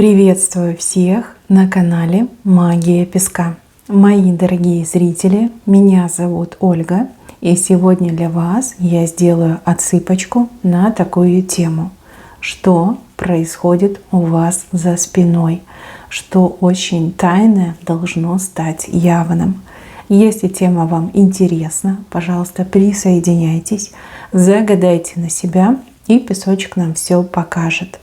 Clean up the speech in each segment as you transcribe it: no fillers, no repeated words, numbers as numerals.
Приветствую всех на канале Магия Песка. Мои дорогие зрители, меня зовут Ольга, и сегодня для вас я сделаю отсыпочку на такую тему. Что происходит у вас за спиной? Что очень тайное должно стать явным? Если тема вам интересна, пожалуйста, присоединяйтесь, загадайте на себя, и песочек нам все покажет.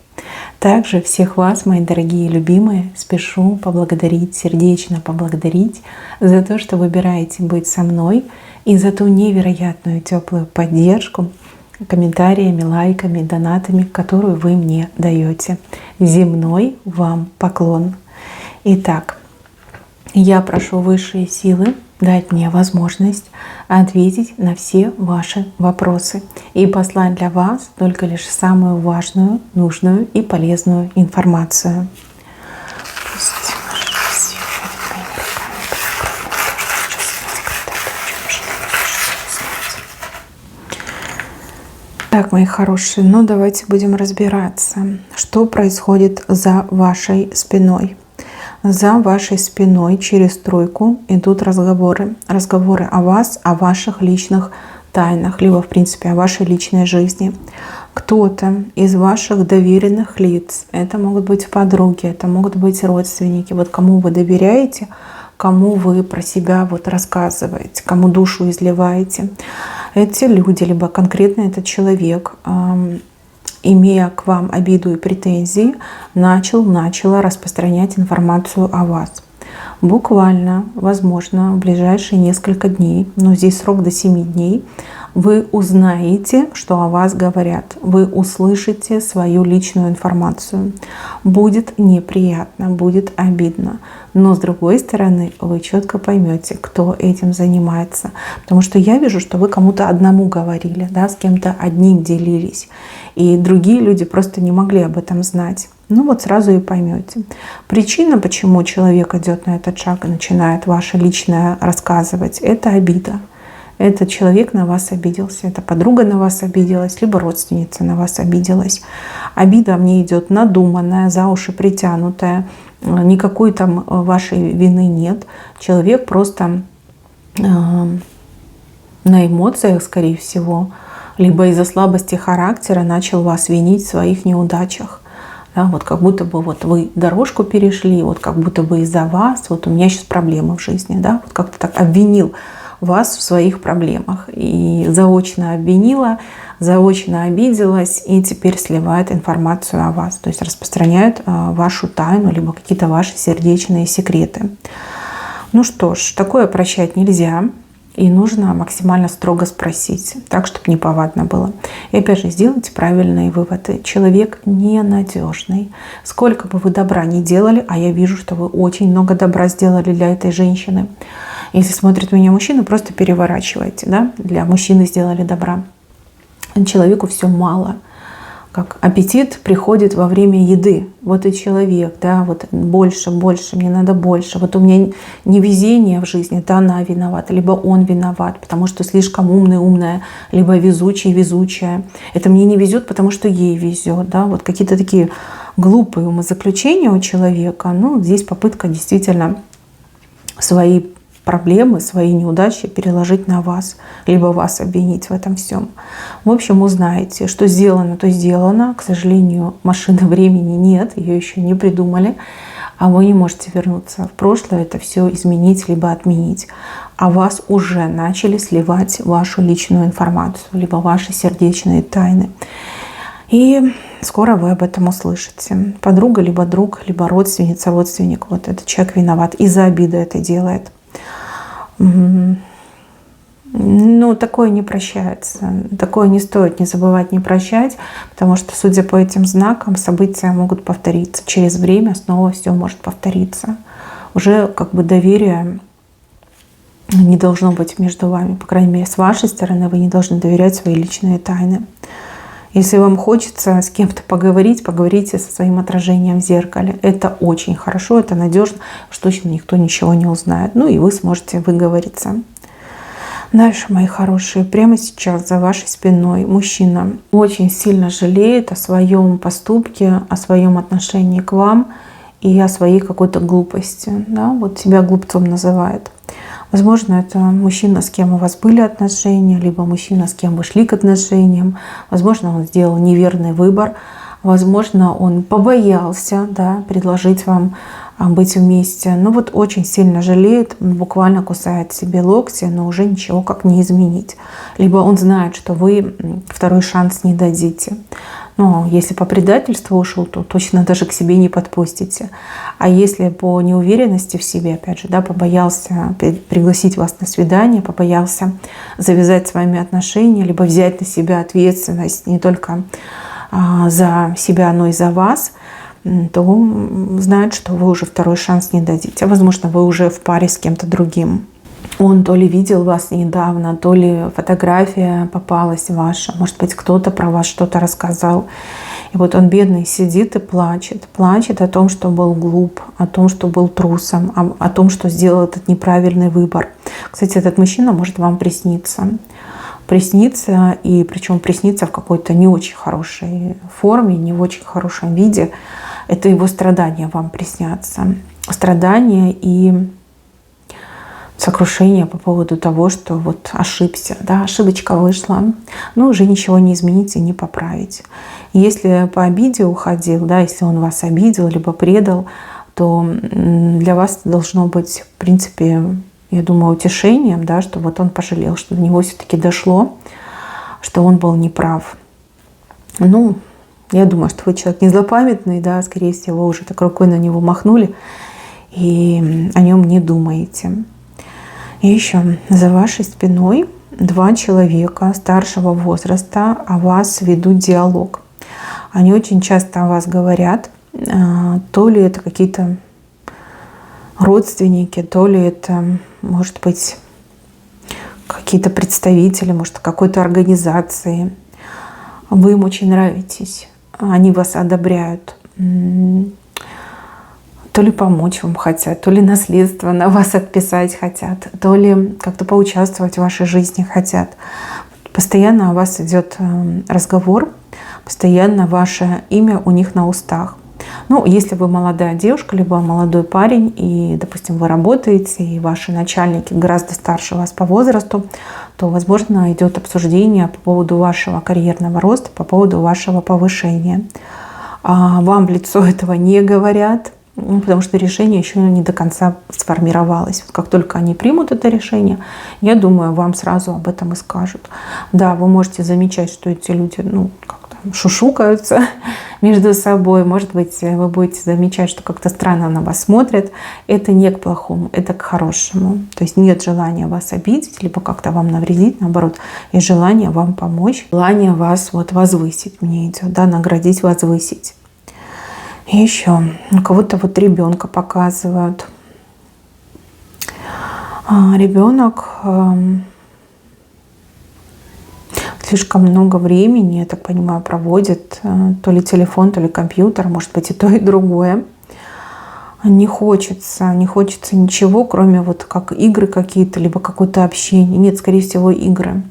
Также всех вас, мои дорогие любимые, спешу поблагодарить, сердечно поблагодарить за то, что выбираете быть со мной, и за ту невероятную теплую поддержку комментариями, лайками, донатами, которую вы мне даете. Земной вам поклон. Итак, я прошу высшие силы дать мне возможность ответить на все ваши вопросы и послать для вас только лишь самую важную, нужную и полезную информацию. Так, мои хорошие, ну давайте будем разбираться, что происходит за вашей спиной. За вашей спиной через тройку идут разговоры. Разговоры о вас, о ваших личных тайнах, либо, в принципе, о вашей личной жизни. Кто-то из ваших доверенных лиц, это могут быть подруги, это могут быть родственники, вот кому вы доверяете, кому вы про себя вот рассказываете, кому душу изливаете. Эти люди, либо конкретно этот человек, имея к вам обиду и претензии, начала распространять информацию о вас. Буквально, возможно, в ближайшие несколько дней, но здесь срок до 7 дней, вы узнаете, что о вас говорят. Вы услышите свою личную информацию. Будет неприятно, будет обидно. Но с другой стороны, вы четко поймете, кто этим занимается. Потому что я вижу, что вы кому-то одному говорили, да, с кем-то одним делились. И другие люди просто не могли об этом знать. Ну вот сразу и поймете. Причина, почему человек идет на этот шаг и начинает ваше личное рассказывать, это обида. Этот человек на вас обиделся, эта подруга на вас обиделась, либо родственница на вас обиделась. Обида мне идет надуманная, за уши притянутая, никакой там вашей вины нет. Человек просто на эмоциях, скорее всего, либо из-за слабости характера начал вас винить в своих неудачах. Да, вот как будто бы вот вы дорожку перешли, вот как будто бы из-за вас, вот у меня сейчас проблемы в жизни, да, вот как-то так обвинил вас в своих проблемах. И заочно обвинила, заочно обиделась и теперь сливает информацию о вас. То есть распространяет вашу тайну, либо какие-то ваши сердечные секреты. Ну что ж, такое прощать нельзя. И нужно максимально строго спросить, так, чтобы неповадно было. И опять же, сделайте правильные выводы. Человек ненадежный. Сколько бы вы добра ни делали, а я вижу, что вы очень много добра сделали для этой женщины. Если смотрит меня мужчина, просто переворачивайте. Да? Для мужчины сделали добра. Человеку все мало. Как аппетит приходит во время еды. Вот и человек, да, вот больше, мне надо больше. Вот у меня невезение в жизни, это она виновата, либо он виноват, потому что слишком умная, либо везучая. Это мне не везет, потому что ей везет, да, вот какие-то такие глупые умозаключения у человека. Ну, здесь попытка действительно свои проблемы, свои неудачи переложить на вас, либо вас обвинить в этом всем. В общем, узнаете, что сделано, то сделано. К сожалению, машины времени нет, ее еще не придумали, а вы не можете вернуться в прошлое, это все изменить, либо отменить. А вас уже начали сливать вашу личную информацию, либо ваши сердечные тайны. И скоро вы об этом услышите. Подруга, либо друг, либо родственница, родственник, вот этот человек виноват, из-за обиды это делает. Ну, такое не прощается. Такое не стоит не забывать, не прощать, потому что, судя по этим знакам, события могут повториться. Через время снова все может повториться. Уже как бы доверия не должно быть между вами. По крайней мере, с вашей стороны вы не должны доверять свои личные тайны. Если вам хочется с кем-то поговорить, поговорите со своим отражением в зеркале. Это очень хорошо, это надежно, что точно никто ничего не узнает. Ну и вы сможете выговориться. Дальше, мои хорошие, прямо сейчас за вашей спиной мужчина очень сильно жалеет о своем поступке, о своем отношении к вам и о своей какой-то глупости. Да? Вот себя глупцом называет. Возможно, это мужчина, с кем у вас были отношения, либо мужчина, с кем вы шли к отношениям. Возможно, он сделал неверный выбор. Возможно, он побоялся, да, предложить вам быть вместе. Но вот очень сильно жалеет, буквально кусает себе локти, но уже ничего как не изменить. Либо он знает, что вы второй шанс не дадите. Но если по предательству ушел, то точно даже к себе не подпустите. А если по неуверенности в себе, опять же, да, побоялся пригласить вас на свидание, побоялся завязать с вами отношения, либо взять на себя ответственность не только за себя, но и за вас, то знает, что вы уже второй шанс не дадите. А возможно, вы уже в паре с кем-то другим. Он то ли видел вас недавно, то ли фотография попалась ваша. Может быть, кто-то про вас что-то рассказал. И вот он, бедный, сидит и плачет. Плачет о том, что был глуп, о том, что был трусом, о том, что сделал этот неправильный выбор. Кстати, этот мужчина может вам присниться. Приснится, и причем приснится в какой-то не очень хорошей форме, не в очень хорошем виде. Это его страдания вам приснятся. Страдания и сокрушение по поводу того, что вот ошибся, да, ошибочка вышла, но уже ничего не изменить и не поправить. И если по обиде уходил, да, если он вас обидел либо предал, то для вас это должно быть, в принципе, я думаю, утешением, да, что вот он пожалел, что до него все-таки дошло, что он был неправ. Ну, я думаю, что вы человек не злопамятный, да, скорее всего, уже так рукой на него махнули и о нем не думаете. И еще за вашей спиной 2 человека старшего возраста о вас ведут диалог. Они очень часто о вас говорят, то ли это какие-то родственники, то ли это, может быть, какие-то представители, может, какой-то организации. Вы им очень нравитесь, они вас одобряют. То ли помочь вам хотят, то ли наследство на вас отписать хотят, то ли как-то поучаствовать в вашей жизни хотят. Постоянно о вас идет разговор, постоянно ваше имя у них на устах. Ну, если вы молодая девушка, либо молодой парень, и, допустим, вы работаете, и ваши начальники гораздо старше вас по возрасту, то, возможно, идет обсуждение по поводу вашего карьерного роста, по поводу вашего повышения. А вам в лицо этого не говорят, потому что решение еще не до конца сформировалось. Как только они примут это решение, я думаю, вам сразу об этом и скажут. Да, вы можете замечать, что эти люди, как-то шушукаются между собой. Может быть, вы будете замечать, что как-то странно на вас смотрят. Это не к плохому, это к хорошему. То есть нет желания вас обидеть, либо как-то вам навредить. Наоборот, есть желание вам помочь, желание вас возвысить. Мне идет, да, наградить, возвысить. И еще у кого-то ребенка показывают. Ребенок слишком много времени, я так понимаю, проводит то ли телефон, то ли компьютер, может быть и то, и другое. Не хочется ничего, кроме как игры какие-то, либо какое-то общение. Нет, скорее всего, игры.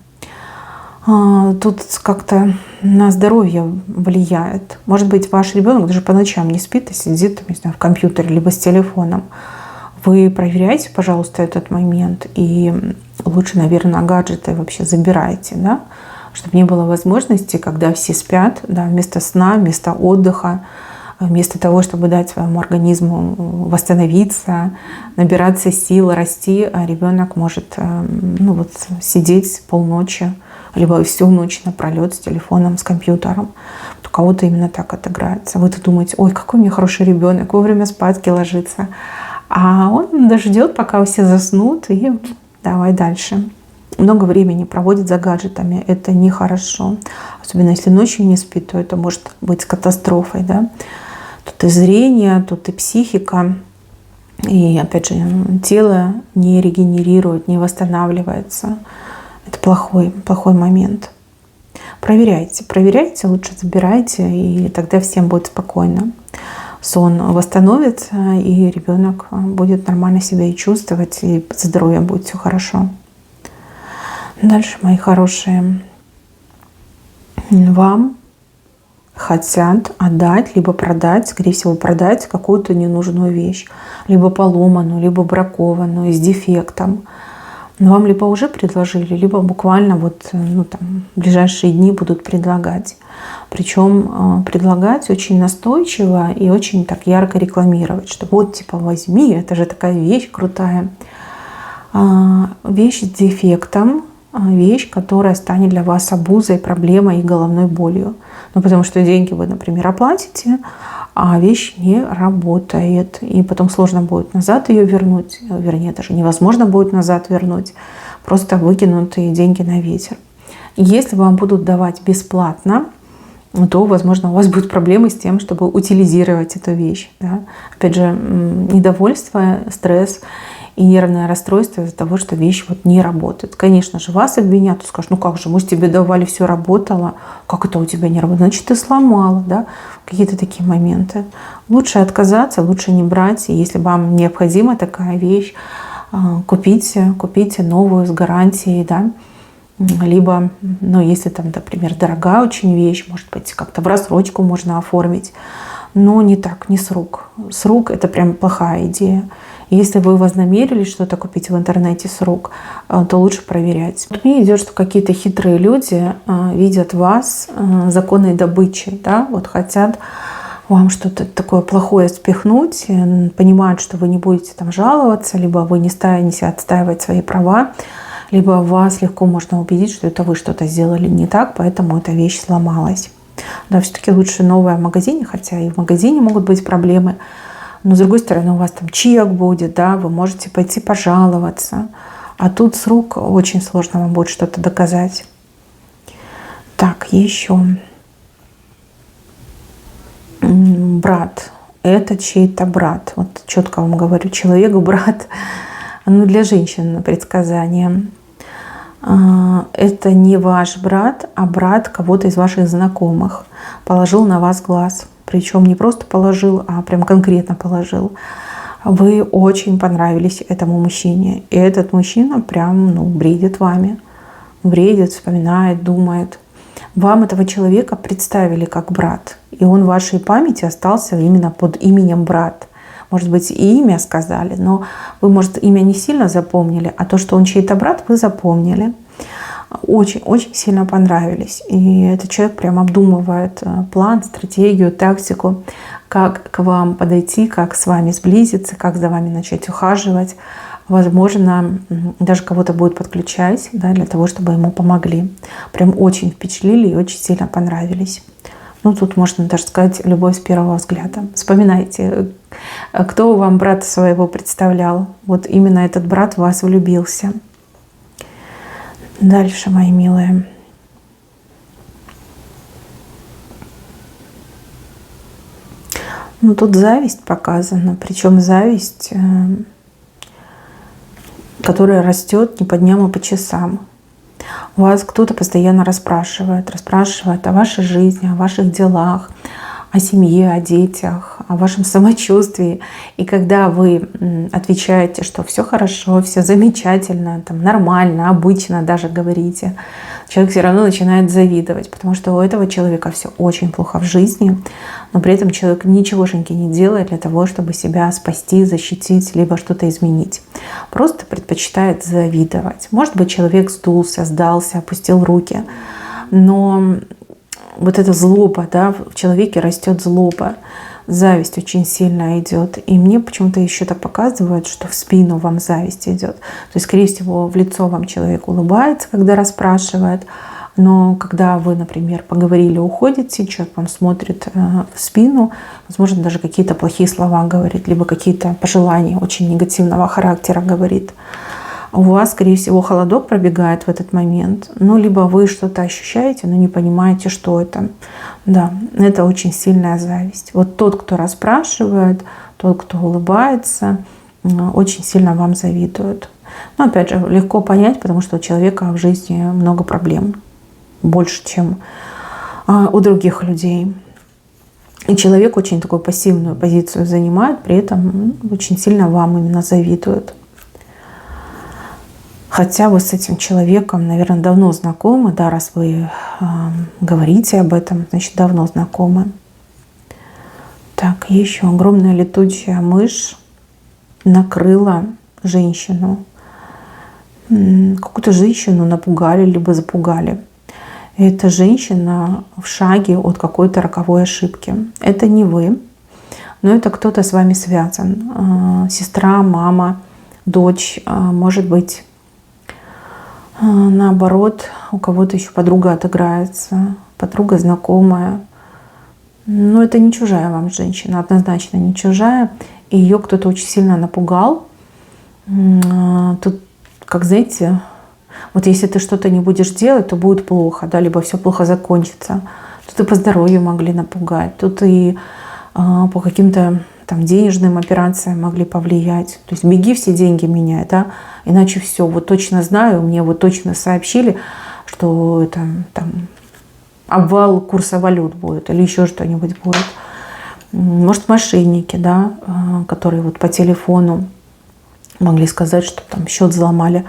Тут как-то на здоровье влияет. Может быть, ваш ребенок даже по ночам не спит, а сидит, не знаю, в компьютере, либо с телефоном. Вы проверяйте, пожалуйста, этот момент. И лучше, наверное, гаджеты вообще забирайте, да? Чтобы не было возможности, когда все спят, да, вместо сна, вместо отдыха, вместо того, чтобы дать своему организму восстановиться, набираться сил, расти, а ребенок может сидеть полночи, либо всю ночь напролет с телефоном, с компьютером. Вот у кого-то именно так отыграется. Вы-то думаете, ой, какой у меня хороший ребенок, вовремя спадки ложится. А он дождет, пока все заснут, и давай дальше. Много времени проводит за гаджетами. Это нехорошо. Особенно если ночью не спит, то это может быть катастрофой. Да? Тут и зрение, тут и психика. И опять же, тело не регенерирует, не восстанавливается. Это плохой момент. Проверяйте, лучше забирайте, и тогда всем будет спокойно. Сон восстановится, и ребенок будет нормально себя и чувствовать, и с здоровьем будет все хорошо. Дальше, мои хорошие, вам хотят отдать, либо продать, скорее всего, продать какую-то ненужную вещь, либо поломанную, либо бракованную, с дефектом. Но вам либо уже предложили, либо буквально вот, в ближайшие дни будут предлагать. Причем предлагать очень настойчиво и очень так ярко рекламировать, что вот типа возьми, это же такая вещь крутая. Вещь с дефектом, вещь, которая станет для вас обузой, проблемой и головной болью. Потому что деньги вы, например, оплатите, а вещь не работает. И потом сложно будет назад ее вернуть. Вернее, даже невозможно будет назад вернуть. Просто выкинутые деньги на ветер. Если вам будут давать бесплатно, то, возможно, у вас будут проблемы с тем, чтобы утилизировать эту вещь. Да? Опять же, недовольство, стресс и нервное расстройство из-за того, что вещь вот не работает. Конечно же, вас обвинят и скажут, ну как же, мы же тебе давали, все работало, как это у тебя не работает? Значит, ты сломала, да? Какие-то такие моменты. Лучше отказаться, лучше не брать. И если вам необходима такая вещь, купите новую с гарантией, да? Либо, если там, например, дорогая очень вещь, может быть, как-то в рассрочку можно оформить, но не так, не с рук. С рук это прям плохая идея. Если вы вознамерились что-то купить в интернете с рук, то лучше проверять. Мне идет, что какие-то хитрые люди видят вас законной добычей, да, вот хотят вам что-то такое плохое спихнуть, понимают, что вы не будете там жаловаться, либо вы не станете отстаивать свои права, либо вас легко можно убедить, что это вы что-то сделали не так, поэтому эта вещь сломалась. Да, все-таки лучше новая в магазине, хотя и в магазине могут быть проблемы. Но с другой стороны, у вас там чек будет, да, вы можете пойти пожаловаться. А тут с рук очень сложно вам будет что-то доказать. Так, еще. Брат. Это чей-то брат. Вот четко вам говорю, человек брат. Для женщин предсказание. Это не ваш брат, а брат кого-то из ваших знакомых. Положил на вас глаз. Причем не просто положил, а прям конкретно положил. Вы очень понравились этому мужчине. И этот мужчина прям, бредит вами. Бредит, вспоминает, думает. Вам этого человека представили как брат. И он в вашей памяти остался именно под именем брат. Может быть, и имя сказали, но вы, может, имя не сильно запомнили, а то, что он чей-то брат, вы запомнили. Очень сильно понравились. И этот человек прям обдумывает план, стратегию, тактику, как к вам подойти, как с вами сблизиться, как за вами начать ухаживать. Возможно, даже кого-то будет подключать, да, для того, чтобы ему помогли. Прям очень впечатлили и очень сильно понравились. Тут можно даже сказать любовь с первого взгляда. Вспоминайте, кто вам брата своего представлял. Вот именно этот брат в вас влюбился. Дальше, мои милые. Тут зависть показана. Причем зависть, которая растет не по дням, а по часам. Вас кто-то постоянно расспрашивает о вашей жизни, о ваших делах, о семье, о детях, о вашем самочувствии. И когда вы отвечаете, что все хорошо, все замечательно, там, нормально, обычно даже говорите, человек все равно начинает завидовать, потому что у этого человека все очень плохо в жизни, но при этом человек ничегошеньки не делает для того, чтобы себя спасти, защитить, либо что-то изменить. Просто предпочитает завидовать. Может быть, человек сдулся, сдался, опустил руки, но вот эта злоба, да, в человеке растет злоба, зависть очень сильно идет. И мне почему-то еще так показывают, что в спину вам зависть идет. То есть, скорее всего, в лицо вам человек улыбается, когда расспрашивает. Но когда вы, например, поговорили, уходите, человек вам смотрит в спину, возможно, даже какие-то плохие слова говорит, либо какие-то пожелания очень негативного характера говорит. У вас, скорее всего, холодок пробегает в этот момент. Либо вы что-то ощущаете, но не понимаете, что это. Да, это очень сильная зависть. Вот тот, кто расспрашивает, тот, кто улыбается, очень сильно вам завидует. Но опять же, легко понять, потому что у человека в жизни много проблем. Больше, чем у других людей. И человек очень такую пассивную позицию занимает, при этом очень сильно вам именно завидует. Хотя вы с этим человеком, наверное, давно знакомы, да, раз вы говорите об этом, значит, давно знакомы. Так, еще огромная летучая мышь накрыла женщину. Какую-то женщину напугали, либо запугали. Эта женщина в шаге от какой-то роковой ошибки. Это не вы, но это кто-то с вами связан. Сестра, мама, дочь, может быть, наоборот, у кого-то еще подруга отыграется, подруга знакомая. Но это не чужая вам женщина, однозначно не чужая. И ее кто-то очень сильно напугал. Тут, как знаете, вот если ты что-то не будешь делать, то будет плохо, да, либо все плохо закончится. Тут и по здоровью могли напугать, тут и по каким-то там денежным операциям могли повлиять. То есть беги, все деньги меняй, да, иначе все. Вот точно знаю, мне вот точно сообщили, что это там обвал курса валют будет или еще что-нибудь будет. Может, мошенники, да, которые вот по телефону могли сказать, что там счет взломали.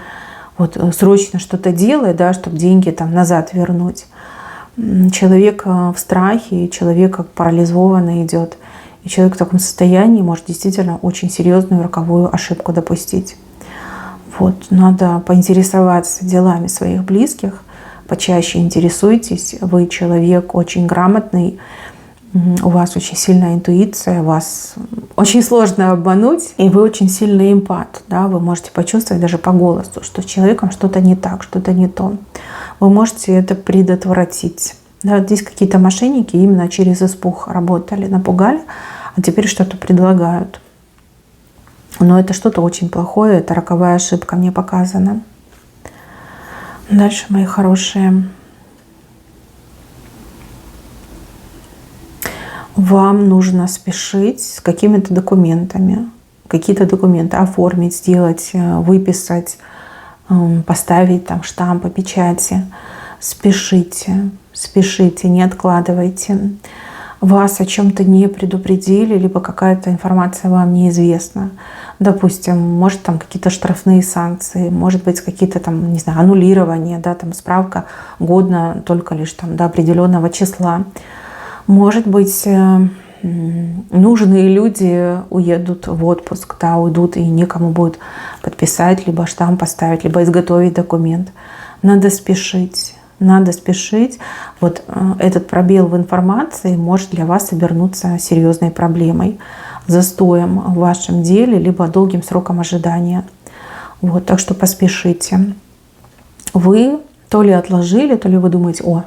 Вот срочно что-то делай, да, чтобы деньги там назад вернуть. Человек в страхе, человек парализованный идет. И человек в таком состоянии может действительно очень серьезную роковую ошибку допустить. Вот, надо поинтересоваться делами своих близких, почаще интересуйтесь. Вы человек очень грамотный, у вас очень сильная интуиция, вас очень сложно обмануть, и вы очень сильный эмпат. Да? Вы можете почувствовать даже по голосу, что с человеком что-то не так, что-то не то. Вы можете это предотвратить. Да, здесь какие-то мошенники именно через испуг работали, напугали, а теперь что-то предлагают. Но это что-то очень плохое, это роковая ошибка, мне показано. Дальше, мои хорошие. Вам нужно спешить с какими-то документами. Какие-то документы оформить, сделать, выписать, поставить там штампы, печати. Спешите, спешите, не откладывайте. Вас о чем-то не предупредили, либо какая-то информация вам неизвестна. Допустим, может там какие-то штрафные санкции, может быть какие-то там, не знаю, аннулирования, да, там справка годна только лишь там до определенного числа. Может быть, нужные люди уедут в отпуск, да, уйдут и некому будет подписать, либо штамп поставить, либо изготовить документ. Надо спешить. Надо спешить. Вот этот пробел в информации может для вас обернуться серьезной проблемой, застоем в вашем деле, либо долгим сроком ожидания. Вот, так что поспешите. Вы то ли отложили, то ли вы думаете, о,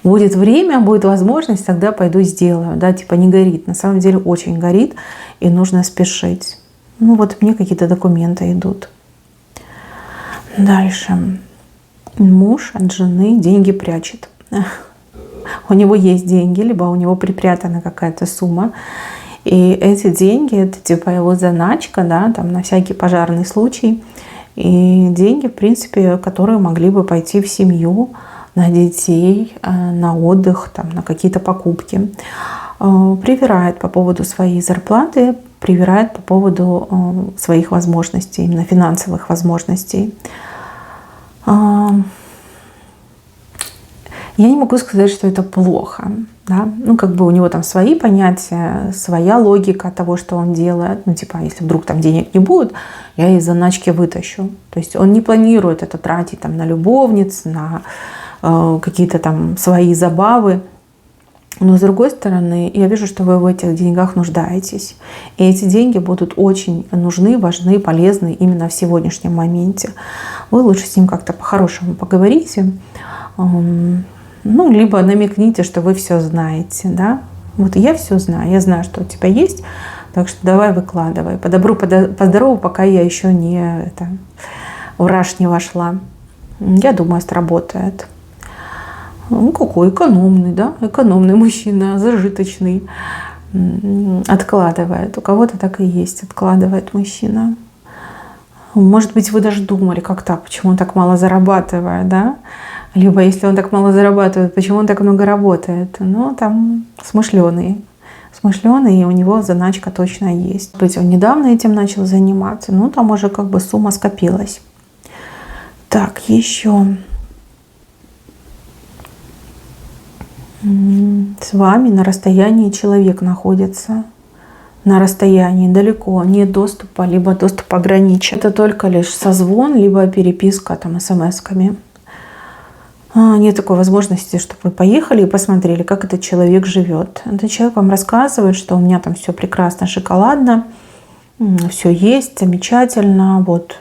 будет время, будет возможность, тогда пойду сделаю. Да, типа не горит. На самом деле очень горит, и нужно спешить. Ну вот мне какие-то документы идут. Дальше. Муж от жены деньги прячет. У него есть деньги, либо у него припрятана какая-то сумма. И эти деньги, это типа его заначка, да, там на всякий пожарный случай. И деньги, в принципе, которые могли бы пойти в семью, на детей, на отдых, там, на какие-то покупки. Привирает по поводу своей зарплаты, привирает по поводу своих возможностей, именно финансовых возможностей. Я не могу сказать, что это плохо. Да? Ну, как бы у него там свои понятия, своя логика того, что он делает. Ну, типа, если вдруг там денег не будет, я из заначки вытащу. То есть он не планирует это тратить там на любовниц, на какие-то там свои забавы. Но с другой стороны, я вижу, что вы в этих деньгах нуждаетесь. И эти деньги будут очень нужны, важны, полезны именно в сегодняшнем моменте. Вы лучше с ним как-то по-хорошему поговорите. Ну, либо намекните, что вы все знаете. Да? Вот я все знаю, я знаю, что у тебя есть. Так что давай выкладывай. По добру, по здорову, пока я еще не в раж не вошла. Я думаю, сработает. Ну, какой экономный, да? Экономный мужчина, зажиточный. Откладывает. У кого-то так и есть, откладывает мужчина. Может быть, вы даже думали, как так, почему он так мало зарабатывает, да? Либо, если он так мало зарабатывает, почему он так много работает? Ну, там смышленый. Смышленый, и у него заначка точно есть. Может быть, он недавно этим начал заниматься, ну, там уже как бы сумма скопилась. Так, еще с вами на расстоянии человек находится. На расстоянии, далеко, нет доступа, либо доступ ограничен. Это только лишь созвон, либо переписка там смс-ками. Нет такой возможности, чтобы вы поехали и посмотрели, как этот человек живет. Этот человек вам рассказывает, что у меня там все прекрасно, шоколадно, все есть, замечательно, вот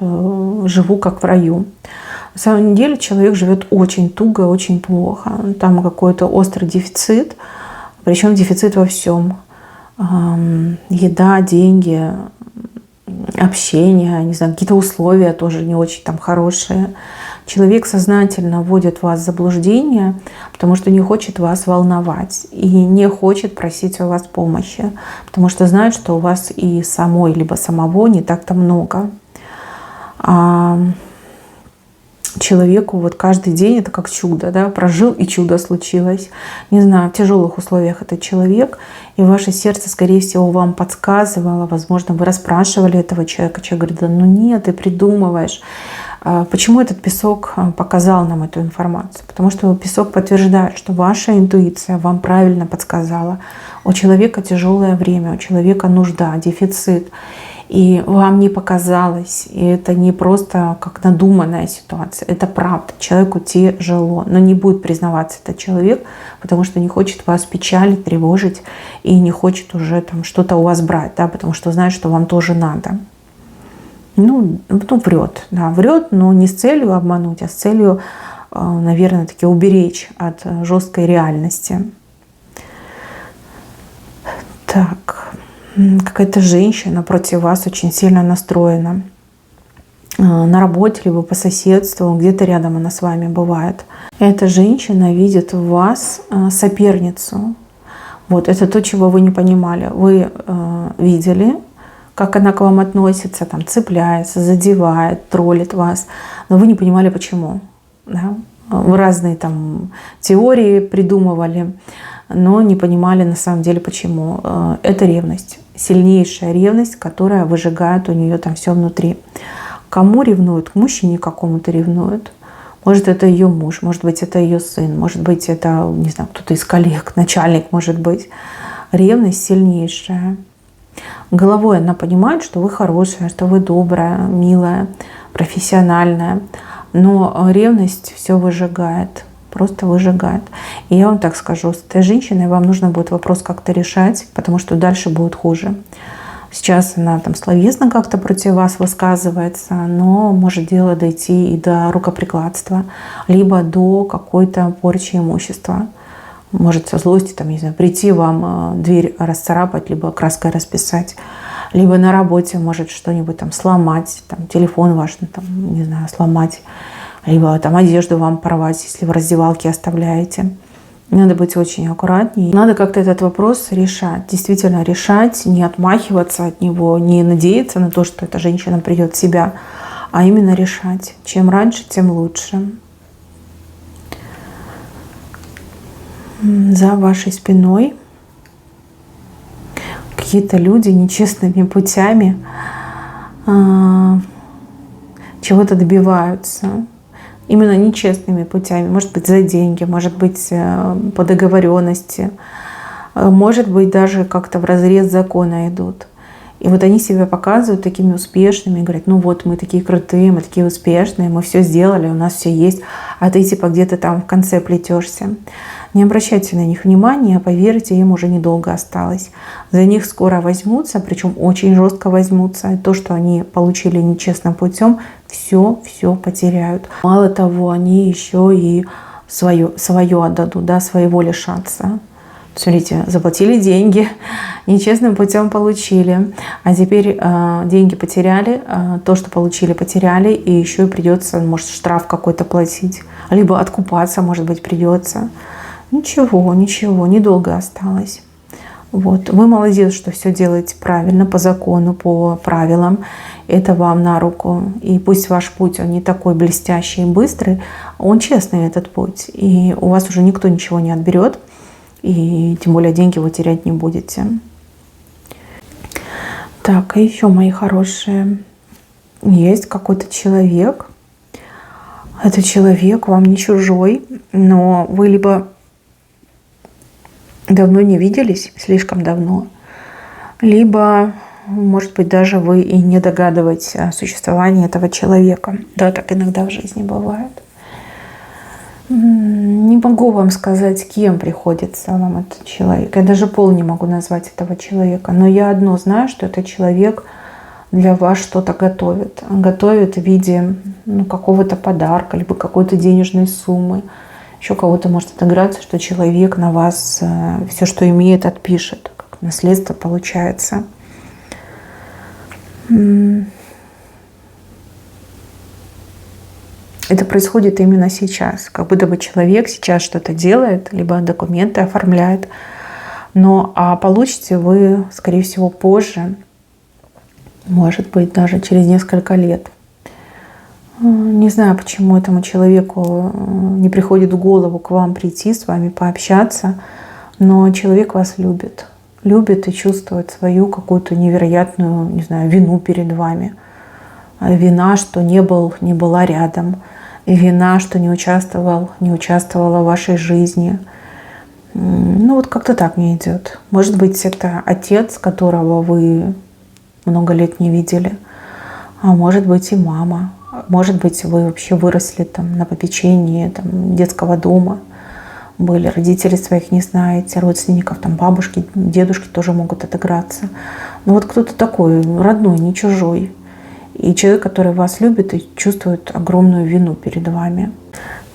живу как в раю. На самом деле человек живет очень туго, очень плохо. Там какой-то острый дефицит, причем дефицит во всем. Еда, деньги, общение, не знаю, какие-то условия тоже не очень там хорошие. Человек сознательно вводит вас в заблуждение, потому что не хочет вас волновать и не хочет просить у вас помощи, потому что знает, что у вас и самой, либо самого не так-то много. Человеку вот каждый день это как чудо, да, прожил и чудо случилось. Не знаю, в тяжелых условиях этот человек, и ваше сердце, скорее всего, вам подсказывало, возможно, вы расспрашивали этого человека, человек говорит, да ну нет, ты придумываешь. Почему этот песок показал нам эту информацию? Потому что песок подтверждает, что ваша интуиция вам правильно подсказала. У человека тяжелое время, у человека нужда, дефицит. И вам не показалось, и это не просто как надуманная ситуация, это правда. Человеку тяжело, но не будет признаваться этот человек, потому что не хочет вас печалить, тревожить и не хочет уже там что-то у вас брать, да, потому что знает, что вам тоже надо. Ну врет, да, врет, но не с целью обмануть, а с целью, наверное, таки уберечь от жесткой реальности. Так. Какая-то женщина против вас очень сильно настроена. На работе, либо по соседству, где-то рядом она с вами бывает. Эта женщина видит в вас соперницу. Вот это то, чего вы не понимали. Вы видели, как она к вам относится, там, цепляется, задевает, троллит вас, но вы не понимали, почему. Да? Вы разные там теории придумывали, но не понимали на самом деле, почему. Это ревность. Сильнейшая ревность, которая выжигает у нее там все внутри. Кому ревнует? К мужчине какому-то ревнует. Может, это ее муж, может быть, это ее сын, может быть, это, не знаю, кто-то из коллег, начальник, может быть. Ревность сильнейшая. Головой она понимает, что вы хорошая, что вы добрая, милая, профессиональная. Но ревность все выжигает. Просто выжигает. И я вам так скажу, с этой женщиной вам нужно будет вопрос как-то решать, потому что дальше будет хуже. Сейчас она там словесно как-то против вас высказывается, но может дело дойти и до рукоприкладства, либо до какой-то порчи имущества. Может со злости, там, не знаю, прийти вам дверь расцарапать, либо краской расписать, либо на работе может что-нибудь там сломать, там, телефон ваш, там, не знаю, сломать. Либо там одежду вам порвать, если в раздевалке оставляете. Надо быть очень аккуратнее. Надо как-то этот вопрос решать. Действительно решать, не отмахиваться от него, не надеяться на то, что эта женщина придет в себя, а именно решать. Чем раньше, тем лучше. За вашей спиной какие-то люди нечестными путями чего-то добиваются. Именно нечестными путями. Может быть, за деньги, может быть, по договоренности. Может быть, даже как-то вразрез закона идут. И вот они себя показывают такими успешными, говорят, ну вот мы такие крутые, мы такие успешные, мы все сделали, у нас все есть, а ты типа где-то там в конце плетешься. Не обращайте на них внимания, поверьте, им уже недолго осталось. За них скоро возьмутся, причем очень жестко возьмутся. И то, что они получили нечестным путем, все потеряют. Мало того, они еще и свое отдадут, да, своего лишатся. Смотрите, заплатили деньги, нечестным путем получили, а теперь деньги потеряли, то, что получили, потеряли, и еще и придется, может, штраф какой-то платить, либо откупаться, может быть, придется. Ничего, недолго осталось. Вот. Вы молодец, что все делаете правильно, по закону, по правилам. Это вам на руку. И пусть ваш путь, он не такой блестящий и быстрый, он честный, этот путь. И у вас уже никто ничего не отберет. И тем более деньги вы терять не будете. Так, и еще, мои хорошие, есть какой-то человек, Этот человек вам не чужой, но вы либо давно не виделись, слишком давно, либо, может быть, даже вы и не догадываетесь о существовании этого человека. Да, так иногда в жизни бывает. Не могу вам сказать, кем приходится вам этот человек. Я даже пол не могу назвать этого человека. Но я одно знаю, что этот человек для вас что-то готовит. Готовит в виде какого-то подарка, либо какой-то денежной суммы. Еще кого-то может отыграться, что человек на вас все, что имеет, отпишет. Как наследство получается. Это происходит именно сейчас. Как будто бы человек сейчас что-то делает, либо документы оформляет. Но получите вы, скорее всего, позже. Может быть, даже через несколько лет. Не знаю, почему этому человеку не приходит в голову к вам прийти, с вами пообщаться. Но человек вас любит. Любит и чувствует свою какую-то невероятную, не знаю, вину перед вами. Вина, что не была рядом. Вина, что не участвовала в вашей жизни. Вот как-то так мне идет. Может быть, это отец, которого вы много лет не видели. А может быть и мама. Может быть, вы вообще выросли на попечении детского дома. Были, родители своих не знаете, родственников, бабушки, дедушки тоже могут отыграться. Но кто-то такой, родной, не чужой. И человек, который вас любит и чувствует огромную вину перед вами.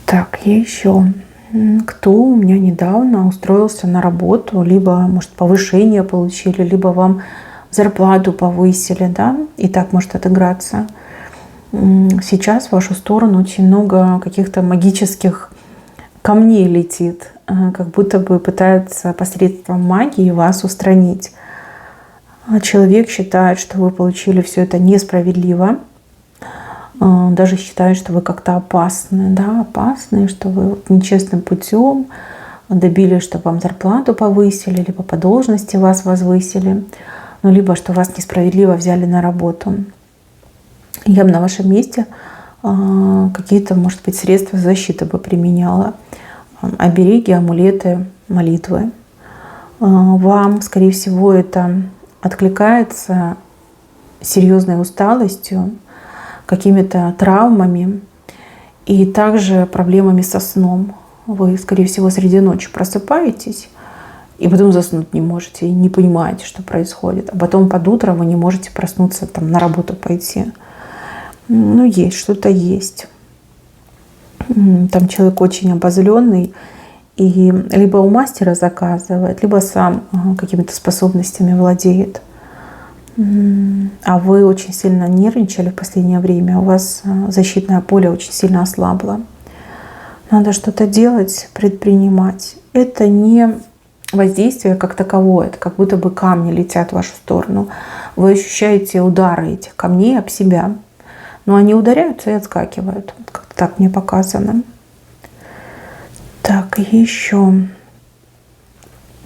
Так, и еще. Кто у меня недавно устроился на работу, либо, может, повышение получили, либо вам зарплату повысили, да, и так может отыграться. Сейчас в вашу сторону очень много каких-то магических камней летит, как будто бы пытаются посредством магии вас устранить. Человек считает, что вы получили все это несправедливо, даже считает, что вы как-то опасны, да, опасны, что вы нечестным путем добились, чтобы вам зарплату повысили, либо по должности вас возвысили, либо что вас несправедливо взяли на работу. Я бы на вашем месте какие-то, может быть, средства защиты бы применяла. Обереги, амулеты, молитвы. Вам, скорее всего, это откликается серьезной усталостью, какими-то травмами и также проблемами со сном. Вы, скорее всего, среди ночи просыпаетесь и потом заснуть не можете, и не понимаете, что происходит. А потом под утро вы не можете проснуться, на работу пойти. Есть, что-то есть. Там человек очень обозленный, и либо у мастера заказывает, либо сам какими-то способностями владеет. А вы очень сильно нервничали в последнее время, у вас защитное поле очень сильно ослабло. Надо что-то делать, предпринимать. Это не воздействие как таковое, это как будто бы камни летят в вашу сторону. Вы ощущаете удары этих камней об себя, но они ударяются и отскакивают. Как-то так мне показано. Так, еще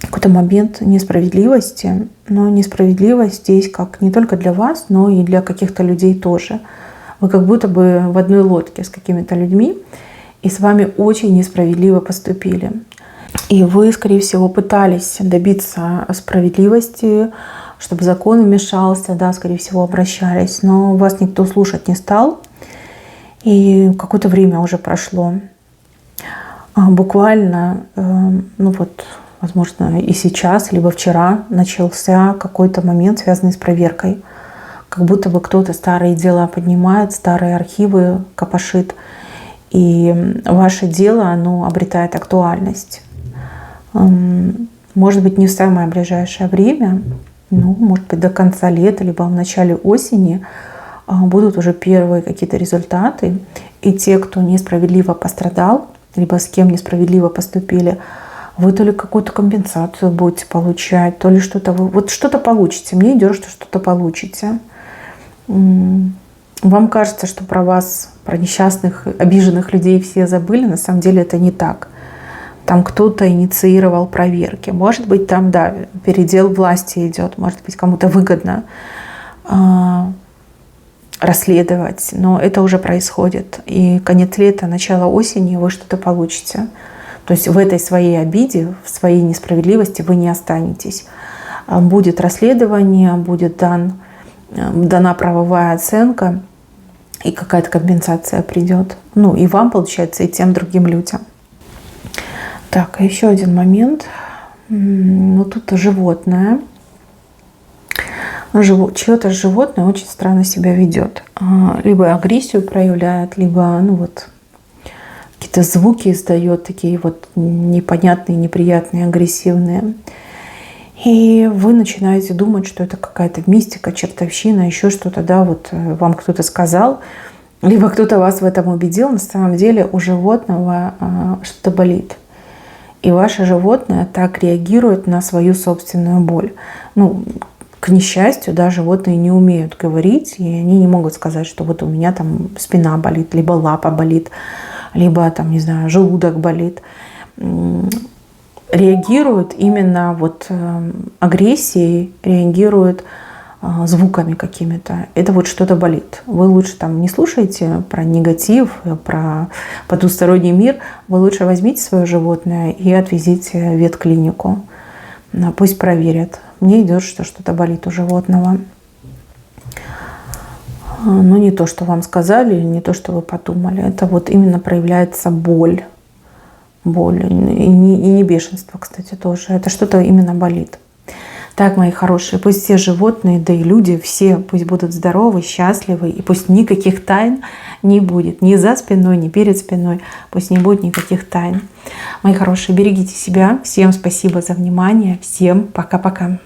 какой-то момент несправедливости. Но несправедливость здесь как не только для вас, но и для каких-то людей тоже. Вы как будто бы в одной лодке с какими-то людьми, и с вами очень несправедливо поступили. И вы, скорее всего, пытались добиться справедливости, чтобы закон вмешался, да, скорее всего, обращались, но вас никто слушать не стал. И какое-то время уже прошло. Буквально, возможно, и сейчас, либо вчера начался какой-то момент, связанный с проверкой. Как будто бы кто-то старые дела поднимает, старые архивы копошит, и ваше дело, оно обретает актуальность. Может быть, не в самое ближайшее время, может быть, до конца лета, либо в начале осени будут уже первые какие-то результаты. И те, кто несправедливо пострадал, либо с кем несправедливо поступили, вы то ли какую-то компенсацию будете получать, то ли что-то вы что-то получите. Мне идет, что что-то получите. Вам кажется, что про вас, про несчастных, обиженных людей все забыли. На самом деле это не так. Там кто-то инициировал проверки. Может быть, там, да, передел власти идет. Может быть, кому-то выгодно расследовать, но это уже происходит. И конец лета, начало осени вы что-то получите. То есть в этой своей обиде, в своей несправедливости вы не останетесь. Будет расследование, будет дана правовая оценка, и какая-то компенсация придет. Ну и вам, получается, и тем другим людям. Так, а еще один момент. Ну тут животное. Чье-то животное очень странно себя ведет. Либо агрессию проявляет, либо какие-то звуки издает, такие непонятные, неприятные, агрессивные. И вы начинаете думать, что это какая-то мистика, чертовщина, еще что-то, вам кто-то сказал, либо кто-то вас в этом убедил. На самом деле у животного что-то болит. И ваше животное так реагирует на свою собственную боль. К несчастью, животные не умеют говорить, и они не могут сказать, что у меня там спина болит, либо лапа болит, либо желудок болит. Реагируют именно агрессией, реагируют звуками какими-то. Это что-то болит. Вы лучше не слушайте про негатив, про потусторонний мир. Вы лучше возьмите свое животное и отвезите в ветклинику. Пусть проверят. Мне идет, что что-то болит у животного. Но не то, что вам сказали, или не то, что вы подумали. Это именно проявляется боль. Боль. И не бешенство, кстати, тоже. Это что-то именно болит. Так, мои хорошие, пусть все животные, да и люди, все пусть будут здоровы, счастливы, и пусть никаких тайн не будет. Ни за спиной, ни перед спиной. Пусть не будет никаких тайн. Мои хорошие, берегите себя. Всем спасибо за внимание. Всем пока-пока.